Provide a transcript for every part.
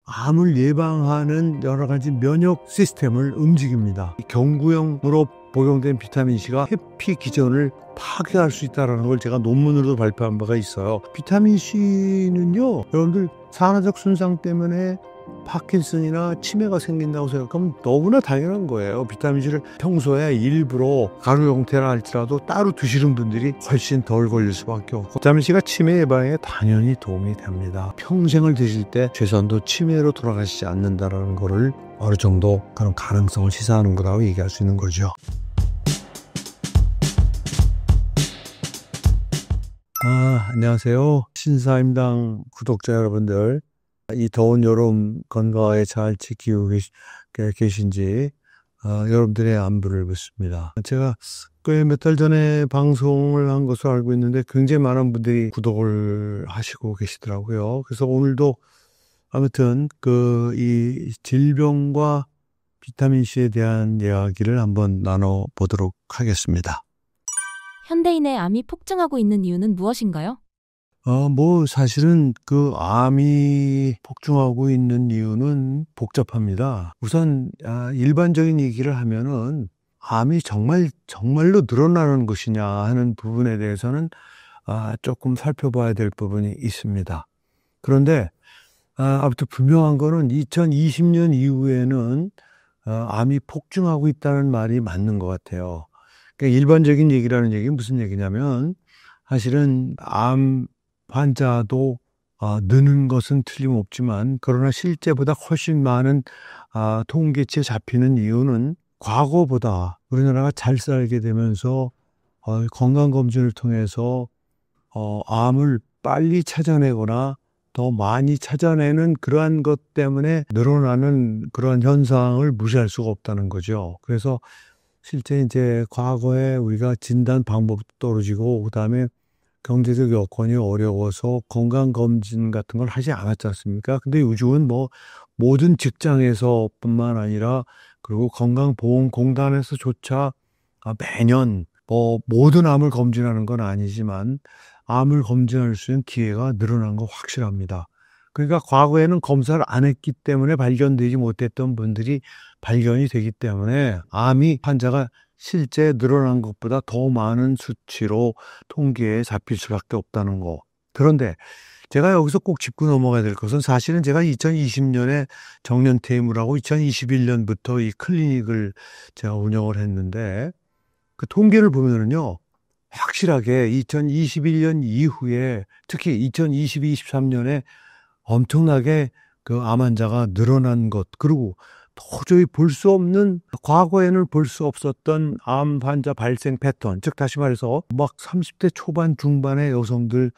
암을 예방하는 여러 가지 면역 시스템을 움직입니다. 경구용으로 복용된 비타민C가 해피 기전을 파괴할 수 있다는 걸 제가 논문으로도 발표한 바가 있어요. 비타민C는요, 여러분들 산화적 손상 때문에 파킨슨이나 치매가 생긴다고 생각하면 너무나 당연한 거예요. 비타민C를 평소에 일부러 가루 형태라 할지라도 따로 드시는 분들이 훨씬 덜 걸릴 수밖에 없고, 비타민C가 치매 예방에 당연히 도움이 됩니다. 평생을 드실 때 최소한도 치매로 돌아가시지 않는다는 거를 어느 정도 그런 가능성을 시사하는 거라고 얘기할 수 있는 거죠. 안녕하세요. 신사임당 구독자 여러분들, 이 더운 여름 건강하게 잘 지키고 계신지 여러분들의 안부를 묻습니다. 제가 꽤 몇 달 전에 방송을 한 것으로 알고 있는데 굉장히 많은 분들이 구독을 하시고 계시더라고요. 그래서 오늘도 아무튼 이 질병과 비타민C에 대한 이야기를 한번 나눠보도록 하겠습니다. 현대인의 암이 폭증하고 있는 이유는 무엇인가요? 사실은 암이 폭증하고 있는 이유는 복잡합니다. 우선, 일반적인 얘기를 하면은 암이 정말로 늘어나는 것이냐 하는 부분에 대해서는, 조금 살펴봐야 될 부분이 있습니다. 그런데, 아무튼 분명한 거는 2020년 이후에는, 암이 폭증하고 있다는 말이 맞는 것 같아요. 그러니까 일반적인 얘기라는 얘기는 무슨 얘기냐면, 사실은 암 환자도 느는 것은 틀림없지만, 그러나 실제보다 훨씬 많은 통계치에 잡히는 이유는 과거보다 우리나라가 잘 살게 되면서 건강검진을 통해서 암을 빨리 찾아내거나 더 많이 찾아내는 그러한 것 때문에 늘어나는 그러한 현상을 무시할 수가 없다는 거죠. 그래서 실제 이제 과거에 우리가 진단 방법도 떨어지고, 그다음에 경제적 여건이 어려워서 건강검진 같은 걸 하지 않았지 않습니까? 근데 요즘은 모든 직장에서뿐만 아니라, 그리고 건강보험공단에서조차 매년 모든 암을 검진하는 건 아니지만 암을 검진할 수 있는 기회가 늘어난 거 확실합니다. 그러니까 과거에는 검사를 안 했기 때문에 발견되지 못했던 분들이 발견이 되기 때문에 암이 환자가 실제 늘어난 것보다 더 많은 수치로 통계에 잡힐 수밖에 없다는 거. 그런데 제가 여기서 꼭 짚고 넘어가야 될 것은, 사실은 제가 2020년에 정년퇴임을 하고 2021년부터 이 클리닉을 제가 운영을 했는데, 그 통계를 보면은요, 확실하게 2021년 이후에, 특히 2022, 23년에 엄청나게 암 환자가 늘어난 것, 그리고 도저히 볼 수 없는, 과거에는 볼 수 없었던 암 환자 발생 패턴, 즉 다시 말해서 30대 초반 중반의 여성들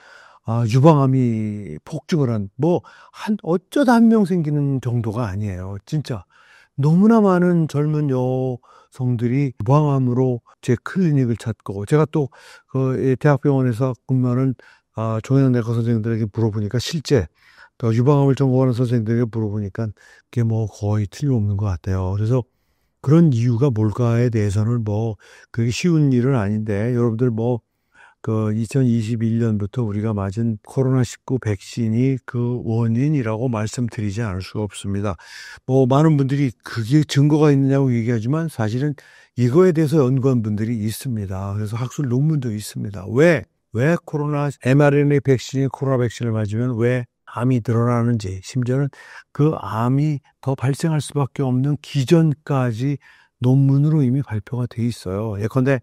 유방암이 폭증을 어쩌다 한 명 생기는 정도가 아니에요. 진짜 너무나 많은 젊은 여성들이 유방암으로 제 클리닉을 찾고, 제가 또 대학병원에서 근무하는 종양내과 선생님들에게 물어보니까, 실제 또 유방암을 전공하는 선생님들에게 물어보니까 그게 거의 틀림없는 것 같아요. 그래서 그런 이유가 뭘까에 대해서는 그게 쉬운 일은 아닌데, 여러분들 2021년부터 우리가 맞은 코로나19 백신이 그 원인이라고 말씀드리지 않을 수가 없습니다. 많은 분들이 그게 증거가 있느냐고 얘기하지만, 사실은 이거에 대해서 연구한 분들이 있습니다. 그래서 학술 논문도 있습니다. 왜 코로나 mRNA 백신이 코로나 백신을 맞으면 왜 암이 늘어나는지, 심지어는 그 암이 더 발생할 수밖에 없는 기전까지 논문으로 이미 발표가 돼 있어요. 예컨대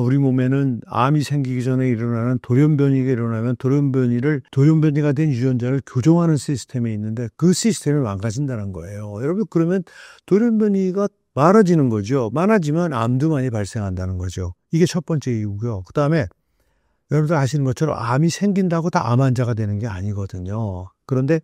우리 몸에는 암이 생기기 전에 일어나는 돌연변이가 일어나면 돌연변이가 된 유전자를 교정하는 시스템이 있는데, 그 시스템이 망가진다는 거예요. 여러분, 그러면 돌연변이가 많아지는 거죠. 많아지면 암도 많이 발생한다는 거죠. 이게 첫 번째 이유고요. 그 다음에 여러분들 아시는 것처럼 암이 생긴다고 다 암 환자가 되는 게 아니거든요. 그런데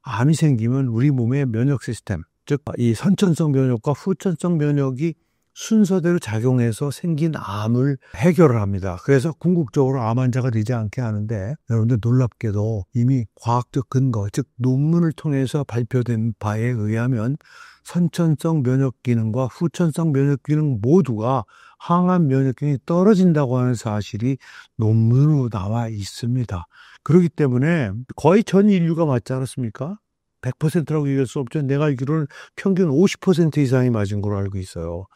암이 생기면 우리 몸의 면역 시스템, 즉 이 선천성 면역과 후천성 면역이 순서대로 작용해서 생긴 암을 해결을 합니다. 그래서 궁극적으로 암 환자가 되지 않게 하는데, 여러분들 놀랍게도 이미 과학적 근거, 즉 논문을 통해서 발표된 바에 의하면 선천성 면역 기능과 후천성 면역 기능 모두가 항암 면역 기능이 떨어진다고 하는 사실이 논문으로 나와 있습니다. 그렇기 때문에 거의 전 인류가 맞지 않았습니까? 100%라고 얘기할 수 없죠. 내가 알기로는 평균 50% 이상이 맞은 걸로 알고 있어요.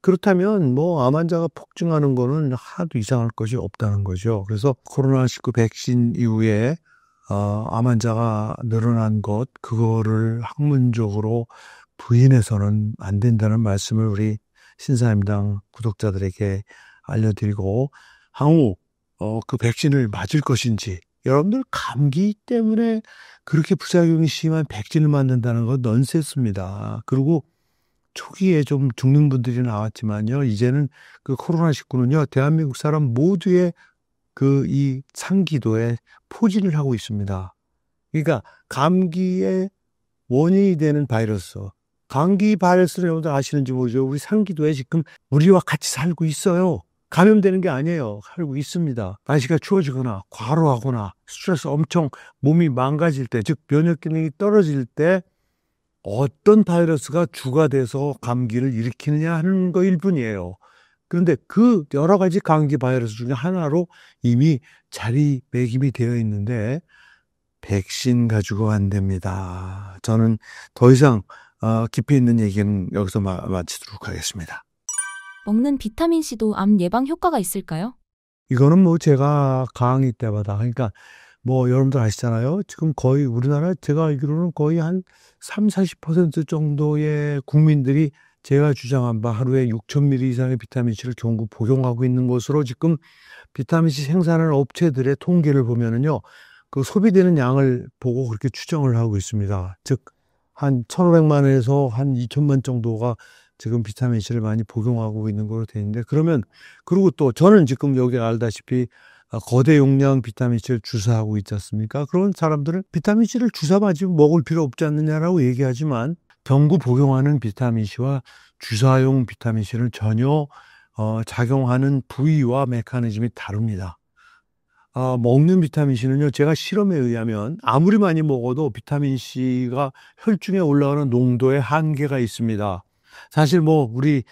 그렇다면 뭐 암 환자가 폭증하는 거는 하나도 이상할 것이 없다는 거죠. 그래서 코로나19 백신 이후에 암 환자가 늘어난 것, 그거를 학문적으로 부인해서는 안 된다는 말씀을 우리 신사임당 구독자들에게 알려드리고, 향후 그 백신을 맞을 것인지, 여러분들 감기 때문에 그렇게 부작용이 심한 백신을 맞는다는 건 넌센스입니다. 그리고 초기에 좀 죽는 분들이 나왔지만요, 이제는 그 코로나19는요, 대한민국 사람 모두의 그 이 상기도에 포진을 하고 있습니다. 그러니까 감기의 원인이 되는 바이러스, 감기 바이러스를 여러분들 아시는지 모르죠. 우리 상기도에 지금 우리와 같이 살고 있어요. 감염되는 게 아니에요. 살고 있습니다. 날씨가 추워지거나 과로하거나 스트레스 엄청 몸이 망가질 때, 즉 면역 기능이 떨어질 때 어떤 바이러스가 주가 돼서 감기를 일으키느냐 하는 거일 뿐이에요. 그런데 그 여러 가지 감기 바이러스 중에 하나로 이미 자리매김이 되어 있는데 백신 가지고 안 됩니다. 저는 더 이상 깊이 있는 얘기는 여기서 마치도록 하겠습니다. 먹는 비타민C도 암 예방 효과가 있을까요? 이거는 뭐 제가 강의 때마다, 그러니까 뭐 여러분들 아시잖아요. 지금 거의 우리나라 제가 알기로는 거의 한 30-40% 정도의 국민들이 제가 주장한 바 하루에 6,000ml 이상의 비타민C를 경구 복용하고 있는 것으로, 지금 비타민C 생산하는 업체들의 통계를 보면은요, 그 소비되는 양을 보고 그렇게 추정을 하고 있습니다. 즉, 한 1,500만에서 한 2,000만 정도가 지금 비타민C를 많이 복용하고 있는 걸로 되어 있는데, 그러면, 그리고 또 저는 지금 여기 알다시피 거대 용량 비타민C를 주사하고 있지 않습니까? 그런 사람들은 비타민C를 주사 맞으면 먹을 필요 없지 않느냐라고 얘기하지만, 경구 복용하는 비타민C와 주사용 비타민C는 전혀 작용하는 부위와 메커니즘이 다릅니다. 먹는 비타민C는요, 제가 실험에 의하면 아무리 많이 먹어도 비타민C가 혈중에 올라가는 농도에 한계가 있습니다. 사실 뭐 우리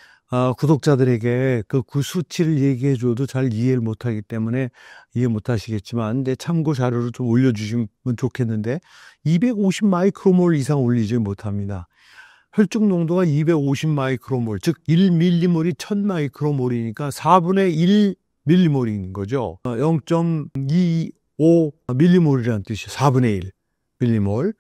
구독자들에게 그 수치를 얘기해 줘도 잘 이해를 못하기 때문에 이해 못하시겠지만, 근데 참고 자료를 좀 올려주시면 좋겠는데, 250 마이크로몰 이상 올리지 못합니다. 혈중 농도가 250 마이크로몰, 즉 1밀리몰이 1000 마이크로몰이니까 4분의 1 밀리몰인 거죠. 0.25 밀리몰이라는 뜻이에요. 4분의 1 밀리몰.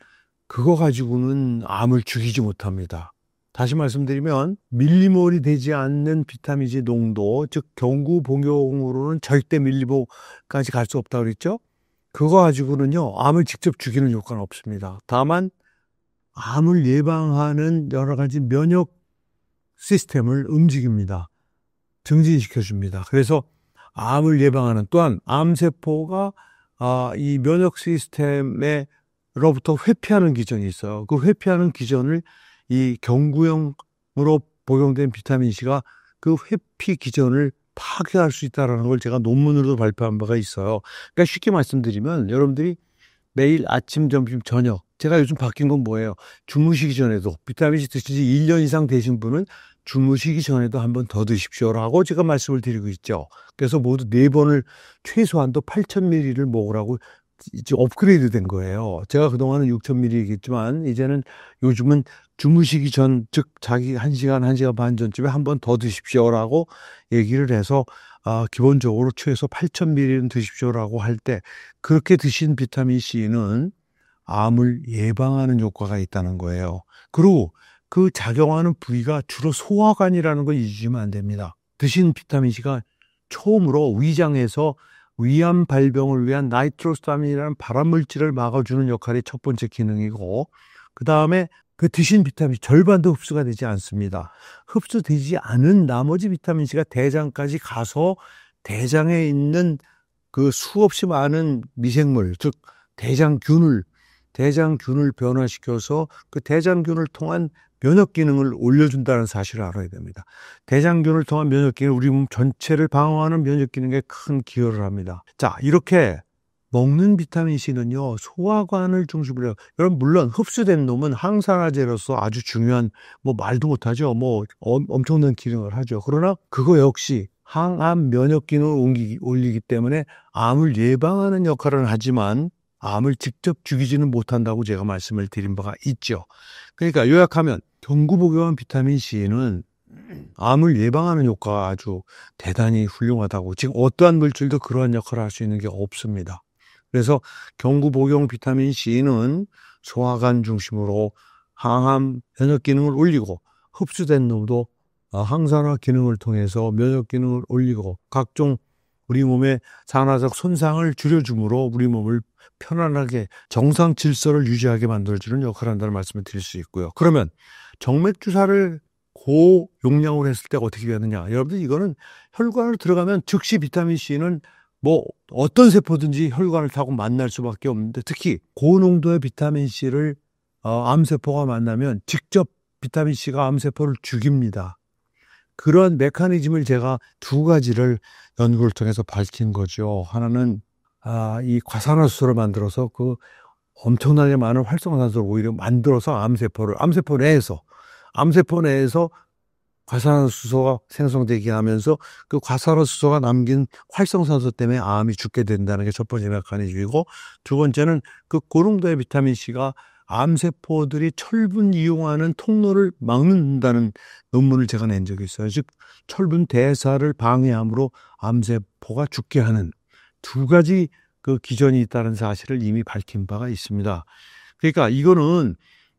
그거 가지고는 암을 죽이지 못합니다. 다시 말씀드리면 밀리몰이 되지 않는 비타민C 농도, 즉 경구 복용으로는 절대 밀리몰까지 갈 수 없다고 그랬죠. 그거 가지고는요, 암을 직접 죽이는 효과는 없습니다. 다만 암을 예방하는 여러 가지 면역 시스템을 움직입니다. 증진시켜줍니다. 그래서 암을 예방하는, 또한 암세포가 이 면역 시스템으로부터 회피하는 기전이 있어요. 그 회피하는 기전을 이 경구용으로 복용된 비타민C가 그 회피 기전을 파괴할 수 있다는 걸 제가 논문으로도 발표한 바가 있어요. 그러니까 쉽게 말씀드리면, 여러분들이 매일 아침, 점심, 저녁, 제가 요즘 바뀐 건 뭐예요? 주무시기 전에도 비타민C 드신 지 1년 이상 되신 분은 주무시기 전에도 한 번 더 드십시오라고 제가 말씀을 드리고 있죠. 그래서 모두 4번을 최소한도 8,000ml를 먹으라고 이제 업그레이드 된 거예요. 제가 그동안은 6,000ml겠지만 이제는 요즘은 주무시기 전, 즉 자기 1시간, 1시간 반 전쯤에 한 번 더 드십시오라고 얘기를 해서 기본적으로 최소 8,000ml는 드십시오라고 할 때, 그렇게 드신 비타민C는 암을 예방하는 효과가 있다는 거예요. 그리고 그 작용하는 부위가 주로 소화관이라는 걸 잊으시면 안 됩니다. 드신 비타민C가 처음으로 위장에서 위암 발병을 위한 나이트로사민이라는 발암물질을 막아주는 역할이 첫 번째 기능이고, 그 다음에 그 드신 비타민C 절반도 흡수가 되지 않습니다. 흡수되지 않은 나머지 비타민C가 대장까지 가서 대장에 있는 그 수없이 많은 미생물, 즉 대장균을 변화시켜서 그 대장균을 통한 면역 기능을 올려준다는 사실을 알아야 됩니다. 대장균을 통한 면역 기능, 우리 몸 전체를 방어하는 면역 기능에 큰 기여를 합니다. 자, 이렇게 먹는 비타민C는요, 소화관을 중심으로 해요. 여러분, 물론 흡수된 놈은 항산화제로서 아주 중요한, 뭐 말도 못하죠. 뭐 엄청난 기능을 하죠. 그러나 그거 역시 항암 면역 기능을 올리기 때문에 암을 예방하는 역할을 하지만, 암을 직접 죽이지는 못한다고 제가 말씀을 드린 바가 있죠. 그러니까 요약하면 경구복용한 비타민 C는 암을 예방하는 효과가 아주 대단히 훌륭하다고, 지금 어떠한 물질도 그러한 역할을 할 수 있는 게 없습니다. 그래서 경구복용 비타민 C는 소화관 중심으로 항암 면역 기능을 올리고, 흡수된 놈도 항산화 기능을 통해서 면역 기능을 올리고, 각종 우리 몸의 산화적 손상을 줄여주므로 우리 몸을 편안하게 정상 질서를 유지하게 만들어주는 역할을 한다는 말씀을 드릴 수 있고요. 그러면 정맥주사를 고용량으로 했을 때 어떻게 되느냐? 여러분들, 이거는 혈관으로 들어가면 즉시 비타민 C는 뭐 어떤 세포든지 혈관을 타고 만날 수밖에 없는데, 특히 고농도의 비타민 C를 암세포가 만나면 직접 비타민 C가 암세포를 죽입니다. 그런 메커니즘을 제가 두 가지를 연구를 통해서 밝힌 거죠. 하나는 이 과산화수소를 만들어서 그 엄청나게 많은 활성산소를 오히려 만들어서 암세포 내에서 과산화수소가 생성되게 하면서 그 과산화수소가 남긴 활성산소 때문에 암이 죽게 된다는 게 첫 번째 메커니즘이고, 두 번째는 그 고농도의 비타민 C가 암세포들이 철분 이용하는 통로를 막는다는 논문을 제가 낸 적이 있어요. 즉, 철분 대사를 방해함으로 암세포가 죽게 하는 두 가지 그 기전이 있다는 사실을 이미 밝힌 바가 있습니다. 그러니까 이거는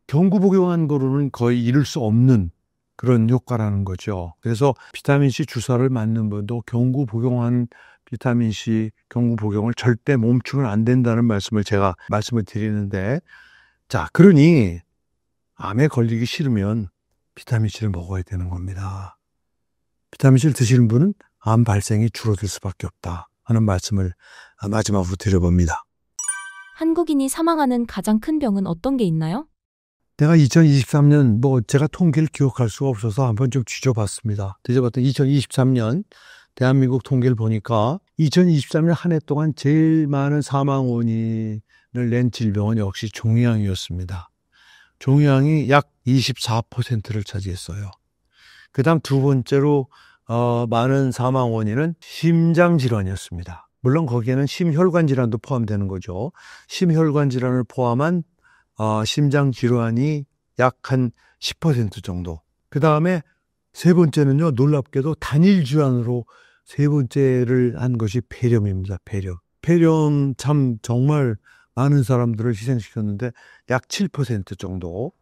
경구복용한 거로는 거의 이룰 수 없는 그런 효과라는 거죠. 그래서 비타민C 주사를 맞는 분도 경구복용한 비타민C 경구복용을 절대 멈추면 안 된다는 말씀을 제가 말씀을 드리는데, 자, 그러니 암에 걸리기 싫으면 비타민C를 먹어야 되는 겁니다. 비타민C를 드시는 분은 암 발생이 줄어들 수밖에 없다 하는 말씀을 마지막으로 드려봅니다. 한국인이 사망하는 가장 큰 병은 어떤 게 있나요? 내가 2023년 제가 통계를 기억할 수가 없어서 한번 좀 뒤져봤습니다. 2023년 대한민국 통계를 보니까 2023년 한 해 동안 제일 많은 사망 원인을 낸 질병은 역시 종양이었습니다. 종양이 약 24%를 차지했어요. 그 다음 두 번째로 많은 사망 원인은 심장질환이었습니다. 물론 거기에는 심혈관 질환도 포함되는 거죠. 심혈관 질환을 포함한 심장질환이 약 한 10% 정도. 그 다음에 세 번째는요, 놀랍게도 단일 질환으로 세 번째를 한 것이 폐렴입니다. 폐렴 참 정말 많은 사람들을 희생시켰는데 약 7% 정도.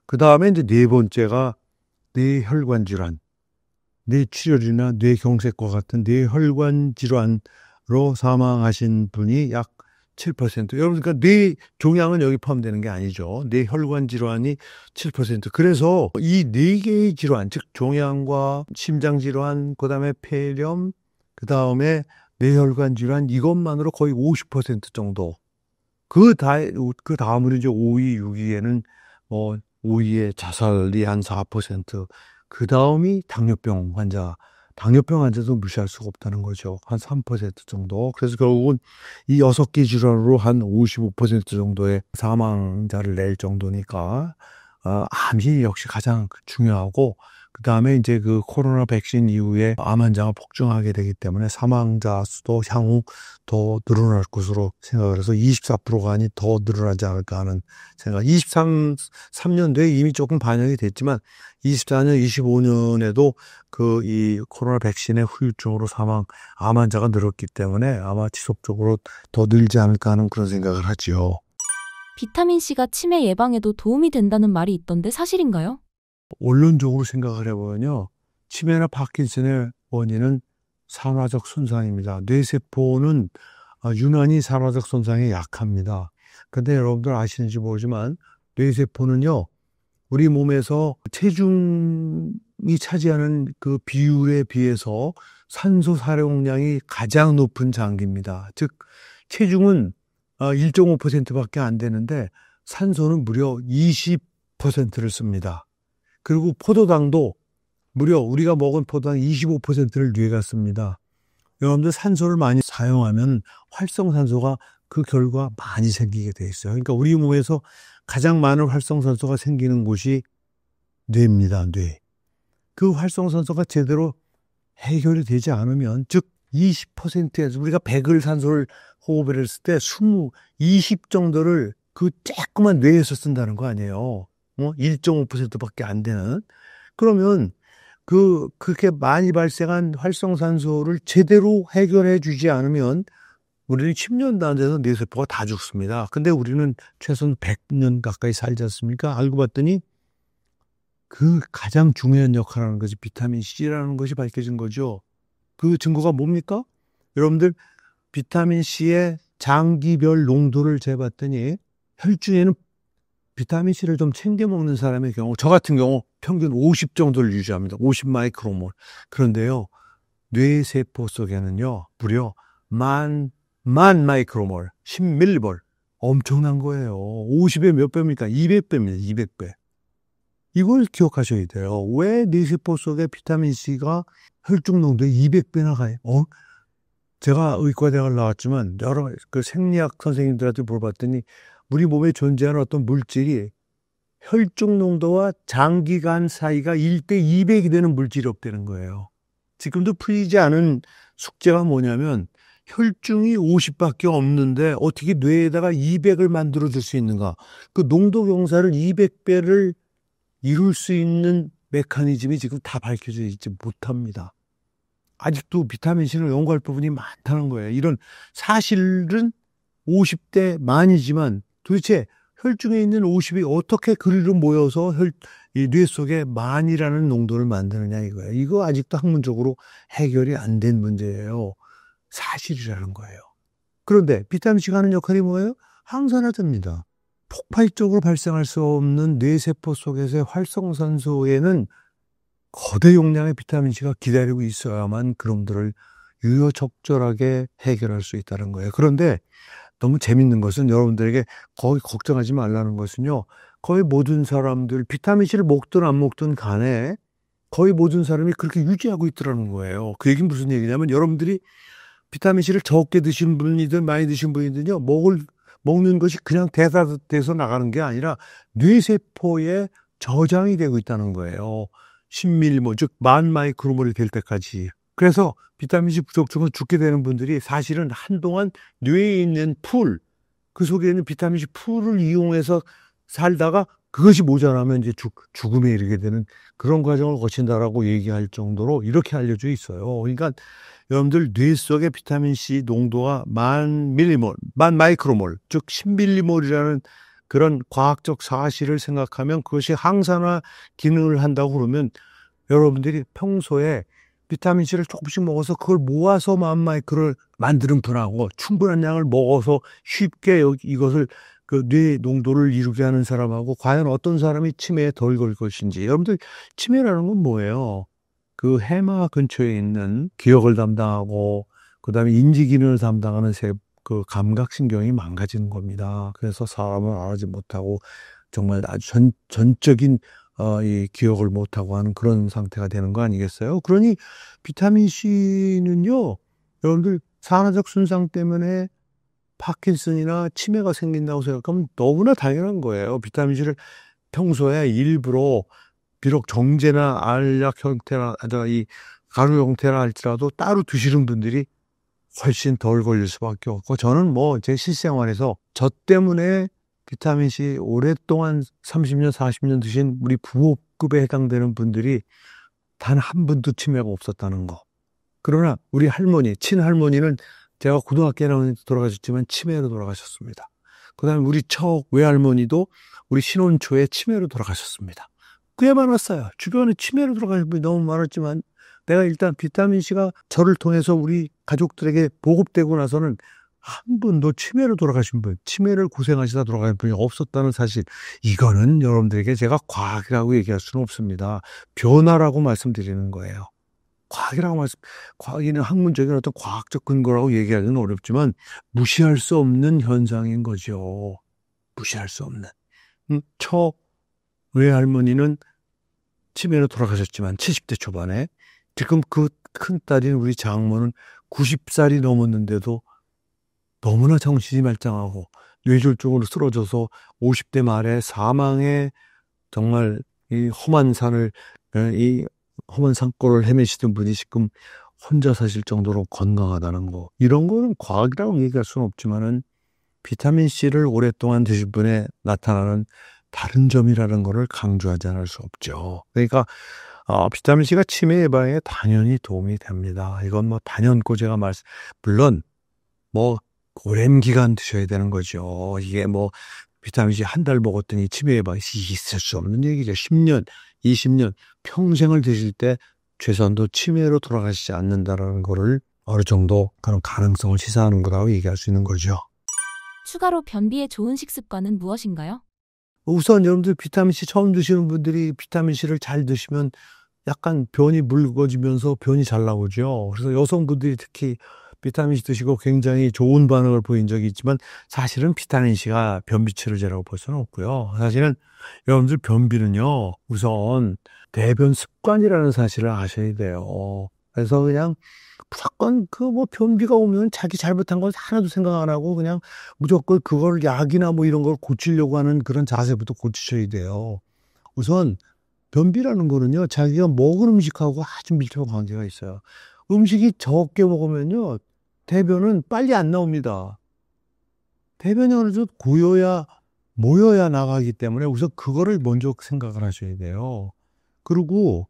그 다음에 이제 네 번째가 뇌혈관 질환, 뇌출혈이나 뇌경색과 같은 뇌혈관 질환으로 사망하신 분이 약 7%. 여러분, 그러니까 뇌 종양은 여기 포함되는 게 아니죠. 뇌혈관 질환이 7%. 그래서 이 네 개의 질환, 즉 종양과 심장 질환, 그다음에 폐렴, 그다음에 뇌혈관 질환, 이것만으로 거의 50% 정도. 그 다음으로 이제 5위, 6위에는 5위에 자살이 한 4%. 그 다음이 당뇨병 환자도 무시할 수가 없다는 거죠. 한 3% 정도. 그래서 결국은 이 6개 질환으로 한 55% 정도의 사망자를 낼 정도니까, 암이 역시 가장 중요하고, 그 다음에 이제 그 코로나 백신 이후에 암 환자가 폭증하게 되기 때문에 사망자 수도 향후 더 늘어날 것으로 생각을 해서 24%가 아니 더 늘어나지 않을까 하는 생각. 23년도에 이미 조금 반영이 됐지만 24년, 25년에도 이 코로나 백신의 후유증으로 암 환자가 늘었기 때문에 아마 지속적으로 더 늘지 않을까 하는 그런 생각을 하죠. 비타민C가 치매 예방에도 도움이 된다는 말이 있던데 사실인가요? 원론적으로 생각을 해보면요, 치매나 파킨슨의 원인은 산화적 손상입니다. 뇌세포는 유난히 산화적 손상에 약합니다. 그런데 여러분들 아시는지 모르지만 뇌세포는요, 우리 몸에서 체중이 차지하는 그 비율에 비해서 산소 사용량이 가장 높은 장기입니다. 즉 체중은 1.5%밖에 안 되는데 산소는 무려 20%를 씁니다. 그리고 포도당도 무려 우리가 먹은 포도당 25%를 뇌가 씁니다. 여러분들 산소를 많이 사용하면 활성산소가 그 결과 많이 생기게 돼 있어요. 그러니까 우리 몸에서 가장 많은 활성산소가 생기는 곳이 뇌입니다. 뇌. 그 활성산소가 제대로 해결이 되지 않으면, 즉 20%에서 우리가 100을 산소를 호흡을 했을 때 20 정도를 그 조그만 뇌에서 쓴다는 거 아니에요. 1.5%밖에 안 되는. 그러면 그렇게 많이 발생한 활성산소를 제대로 해결해 주지 않으면 우리는 10년도 안 돼서 뇌세포가 다 죽습니다. 근데 우리는 최소한 100년 가까이 살지 않습니까? 알고 봤더니 그 가장 중요한 역할을 하는 것이 비타민 C라는 것이 밝혀진 거죠. 그 증거가 뭡니까? 여러분들 비타민 C의 장기별 농도를 재봤더니 혈중에는 비타민 C를 좀 챙겨 먹는 사람의 경우, 저 같은 경우 평균 50 정도를 유지합니다. 50 마이크로몰. 그런데요, 뇌세포 속에는요, 무려 만 마이크로몰, 10밀리몰. 엄청난 거예요. 50의 몇 배입니까? 200배입니다. 200배. 이걸 기억하셔야 돼요. 왜 뇌세포 속에 비타민 C가 혈중 농도의 200배나 가요? 제가 의과대학을 나왔지만 여러 그 생리학 선생님들한테 물어봤더니 우리 몸에 존재하는 어떤 물질이 혈중 농도와 장기간 사이가 1대 200이 되는 물질이 없다는 거예요. 지금도 풀리지 않은 숙제가 뭐냐면 혈중이 50밖에 없는데 어떻게 뇌에다가 200을 만들어줄 수 있는가. 그 농도 경사를 200배를 이룰 수 있는 메커니즘이 지금 다 밝혀져 있지 못합니다. 아직도 비타민C를 연구할 부분이 많다는 거예요. 이런 사실은 50대 만이지만 도대체 혈중에 있는 50이 어떻게 그리로 모여서 이 뇌 속에 만이라는 농도를 만드느냐 이거예요. 이거 아직도 학문적으로 해결이 안 된 문제예요. 사실이라는 거예요. 그런데 비타민C가 하는 역할이 뭐예요? 항산화제입니다. 폭발적으로 발생할 수 없는 뇌세포 속에서의 활성산소에는 거대 용량의 비타민C가 기다리고 있어야만 그놈들을 유효적절하게 해결할 수 있다는 거예요. 그런데 너무 재밌는 것은 여러분들에게 거의 걱정하지 말라는 것은요. 거의 모든 사람들 비타민C를 먹든 안 먹든 간에 거의 모든 사람이 그렇게 유지하고 있더라는 거예요. 그 얘기는 무슨 얘기냐면 여러분들이 비타민C를 적게 드신 분이든 많이 드신 분이든요. 먹는 것이 그냥 대사돼서 나가는 게 아니라 뇌세포에 저장이 되고 있다는 거예요. 10밀리몰, 즉 10,000마이크로몰이 될 때까지. 그래서 비타민C 부족증으로 죽게 되는 분들이 사실은 한동안 뇌에 있는 그 속에 있는 비타민C 풀을 이용해서 살다가 그것이 모자라면 이제 죽음에 이르게 되는 그런 과정을 거친다라고 얘기할 정도로 이렇게 알려져 있어요. 그러니까 여러분들 뇌 속의 비타민C 농도가 10,000밀리몰, 10,000마이크로몰, 즉 10밀리몰이라는 그런 과학적 사실을 생각하면 그것이 항산화 기능을 한다고 그러면 여러분들이 평소에 비타민C를 조금씩 먹어서 그걸 모아서 10,000마이크를 만드는 분하고 충분한 양을 먹어서 쉽게 이것을 그 뇌 농도를 이루게 하는 사람하고 과연 어떤 사람이 치매에 덜 걸 것인지. 여러분들 치매라는 건 뭐예요? 그 해마 근처에 있는 기억을 담당하고 그다음에 인지 기능을 담당하는 그 감각신경이 망가지는 겁니다. 그래서 사람을 알아지 못하고 정말 아주 전적인 이 기억을 못하고 하는 그런 상태가 되는 거 아니겠어요? 그러니 비타민C는요, 여러분들 산화적 손상 때문에 파킨슨이나 치매가 생긴다고 생각하면 너무나 당연한 거예요. 비타민C를 평소에 일부러 비록 정제나 알약 형태나 이 가루 형태라 할지라도 따로 드시는 분들이 훨씬 덜 걸릴 수밖에 없고 저는 제 실생활에서 저 때문에 비타민C 오랫동안 30년, 40년 드신 우리 부호급에 해당되는 분들이 단 한 분도 치매가 없었다는 거. 그러나 우리 할머니, 친할머니는 제가 고등학교에 나오는 때 돌아가셨지만 치매로 돌아가셨습니다. 그 다음에 우리 외할머니도 우리 신혼 초에 치매로 돌아가셨습니다. 꽤 많았어요. 주변에 치매로 돌아가신 분이 너무 많았지만 내가 일단 비타민C가 저를 통해서 우리 가족들에게 보급되고 나서는 한 분도 치매로 돌아가신 분, 치매를 고생하시다 돌아가신 분이 없었다는 사실. 이거는 여러분들에게 제가 과학이라고 얘기할 수는 없습니다. 변화라고 말씀드리는 거예요. 과학이는 학문적인 어떤 과학적 근거라고 얘기하기는 어렵지만 무시할 수 없는 현상인 거죠. 무시할 수 없는. 외할머니는 치매로 돌아가셨지만 70대 초반에 지금 그 큰딸인 우리 장모는 90살이 넘었는데도 너무나 정신이 말짱하고 뇌졸중으로 쓰러져서 50대 말에 사망의 정말 이 험한 산골을 헤매시던 분이 지금 혼자 사실 정도로 건강하다는 거. 이런 거는 과학이라고 얘기할 수는 없지만은 비타민C를 오랫동안 드신 분에 나타나는 다른 점이라는 거를 강조하지 않을 수 없죠. 그러니까 비타민C가 치매 예방에 당연히 도움이 됩니다. 이건 뭐 단연코 제가 물론 뭐 오랜 기간 드셔야 되는 거죠. 이게 뭐 비타민C 한 달 먹었더니 치매 예방이 있을 수 없는 얘기죠. 10년, 20년 평생을 드실 때 최소한도 치매로 돌아가시지 않는다라는 거를 어느 정도 그런 가능성을 시사하는 거라고 얘기할 수 있는 거죠. 추가로 변비에 좋은 식습관은 무엇인가요? 우선 여러분들 비타민C 처음 드시는 분들이 비타민C를 잘 드시면 약간 변이 묽어지면서 변이 잘 나오죠. 그래서 여성분들이 특히 비타민C 드시고 굉장히 좋은 반응을 보인 적이 있지만 사실은 비타민C가 변비 치료제라고 볼 수는 없고요. 사실은 여러분들 변비는요, 우선 대변 습관이라는 사실을 아셔야 돼요. 그래서 그냥 무조건 뭐 변비가 오면 자기 잘못한 건 하나도 생각 안 하고 그냥 무조건 그걸 약이나 뭐 이런 걸 고치려고 하는 그런 자세부터 고치셔야 돼요. 우선 변비라는 거는요, 자기가 먹은 음식하고 아주 밀접한 관계가 있어요. 음식이 적게 먹으면요, 대변은 빨리 안 나옵니다. 대변이 어느 정도 모여야 나가기 때문에 우선 그거를 먼저 생각을 하셔야 돼요. 그리고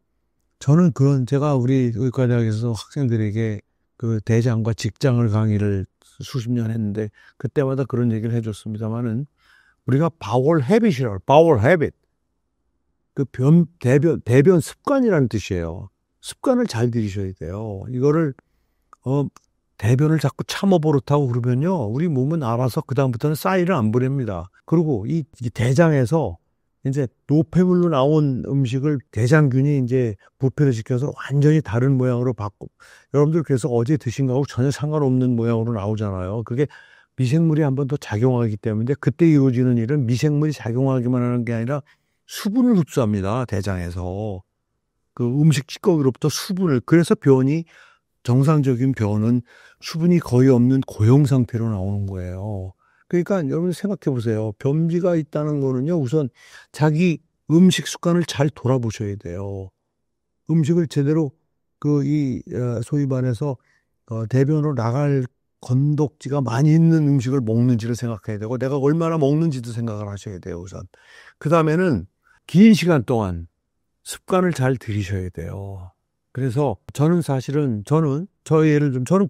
저는 제가 우리 의과대학에서 학생들에게 그 대장과 직장을 강의를 수십 년 했는데 그때마다 그런 얘기를 해줬습니다만은 우리가 바월 헤빗. 그 대변 습관이라는 뜻이에요. 습관을 잘 들이셔야 돼요. 이거를, 대변을 자꾸 참아버릇하고 그러면요, 우리 몸은 알아서 그다음부터는 쌀을 안 보냅니다. 그리고 이 대장에서 이제 노폐물로 나온 음식을 대장균이 이제 부패를 시켜서 완전히 다른 모양으로 여러분들 그래서 어제 드신 거하고 전혀 상관없는 모양으로 나오잖아요. 그게 미생물이 한 번 더 작용하기 때문에 그때 이루어지는 일은 미생물이 작용하기만 하는 게 아니라 수분을 흡수합니다. 대장에서. 그 음식 찌꺼기로부터 수분을. 그래서 정상적인 변은 수분이 거의 없는 고용 상태로 나오는 거예요. 그러니까 여러분 생각해 보세요. 변비가 있다는 거는요, 우선 자기 음식 습관을 잘 돌아보셔야 돼요. 음식을 제대로 소위 말해서 대변으로 나갈 건덕지가 많이 있는 음식을 먹는지를 생각해야 되고 내가 얼마나 먹는지도 생각을 하셔야 돼요, 우선. 그 다음에는 긴 시간 동안 습관을 잘 들이셔야 돼요. 그래서 저는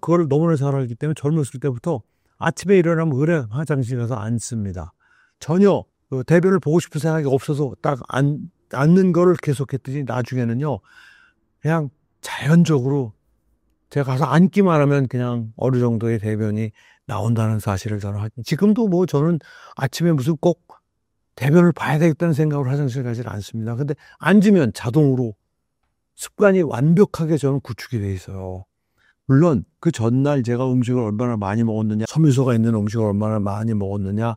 그걸 너무나 잘 알기 때문에 젊었을 때부터 아침에 일어나면 그래 화장실 가서 안 씁니다. 전혀 대변을 보고 싶은 생각이 없어서 딱 앉는 거를 계속했더니 나중에는요, 그냥 자연적으로 제가 가서 앉기만 하면 그냥 어느 정도의 대변이 나온다는 사실을 지금도 뭐 저는 아침에 무슨 꼭 대변을 봐야 되겠다는 생각으로 화장실 가지 않습니다. 근데 앉으면 자동으로 습관이 완벽하게 저는 구축이 돼 있어요. 물론 그 전날 제가 음식을 얼마나 많이 먹었느냐, 섬유소가 있는 음식을 얼마나 많이 먹었느냐,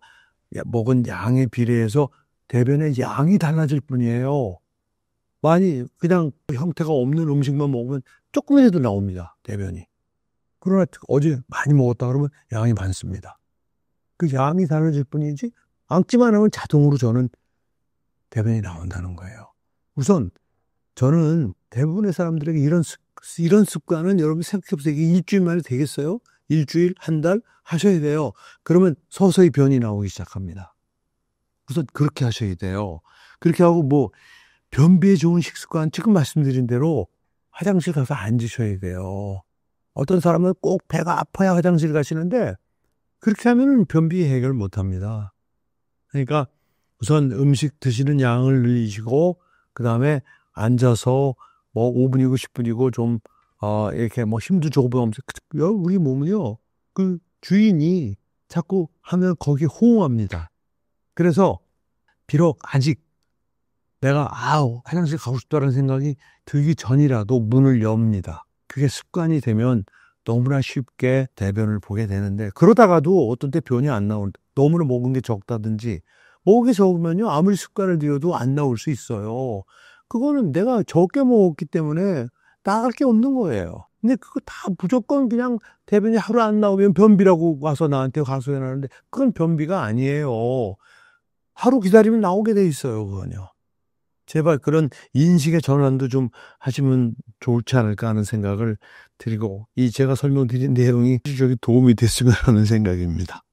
먹은 양에 비례해서 대변의 양이 달라질 뿐이에요. 많이 그냥 형태가 없는 음식만 먹으면 조금이라도 나옵니다, 대변이. 그러나 어제 많이 먹었다 그러면 양이 많습니다. 그 양이 달라질 뿐이지 앉기만 하면 자동으로 저는 대변이 나온다는 거예요. 우선 저는 대부분의 사람들에게 이런 습관은 여러분 생각해 보세요. 이게 일주일 만에 되겠어요? 일주일, 한 달 하셔야 돼요. 그러면 서서히 변이 나오기 시작합니다. 우선 그렇게 하셔야 돼요. 그렇게 하고 뭐 변비에 좋은 식습관 지금 말씀드린 대로 화장실 가서 앉으셔야 돼요. 어떤 사람은 꼭 배가 아파야 화장실 가시는데 그렇게 하면 변비 해결 못 합니다. 그러니까 우선 음식 드시는 양을 늘리시고 그다음에 앉아서 뭐 5분이고 10분이고 좀 이렇게 뭐 힘도 조금 없어. 우리 몸은요, 그 주인이 자꾸 하면 거기에 호응합니다. 그래서 비록 아직 내가 화장실 가고 싶다는 생각이 들기 전이라도 문을 엽니다. 그게 습관이 되면 너무나 쉽게 대변을 보게 되는데 그러다가도 어떤 때 변이 안 너무나 먹은 게 적다든지 먹은 게 적으면요, 아무리 습관을 들여도 안 나올 수 있어요. 그거는 내가 적게 먹었기 때문에 나갈 게 없는 거예요. 근데 그거 다 무조건 그냥 대변이 하루 안 나오면 변비라고 와서 나한테 가소연하는데 그건 변비가 아니에요. 하루 기다리면 나오게 돼 있어요, 그건요. 제발 그런 인식의 전환도 좀 하시면 좋지 않을까 하는 생각을 드리고, 이 제가 설명드린 내용이 실질적인 도움이 됐으면 하는 생각입니다.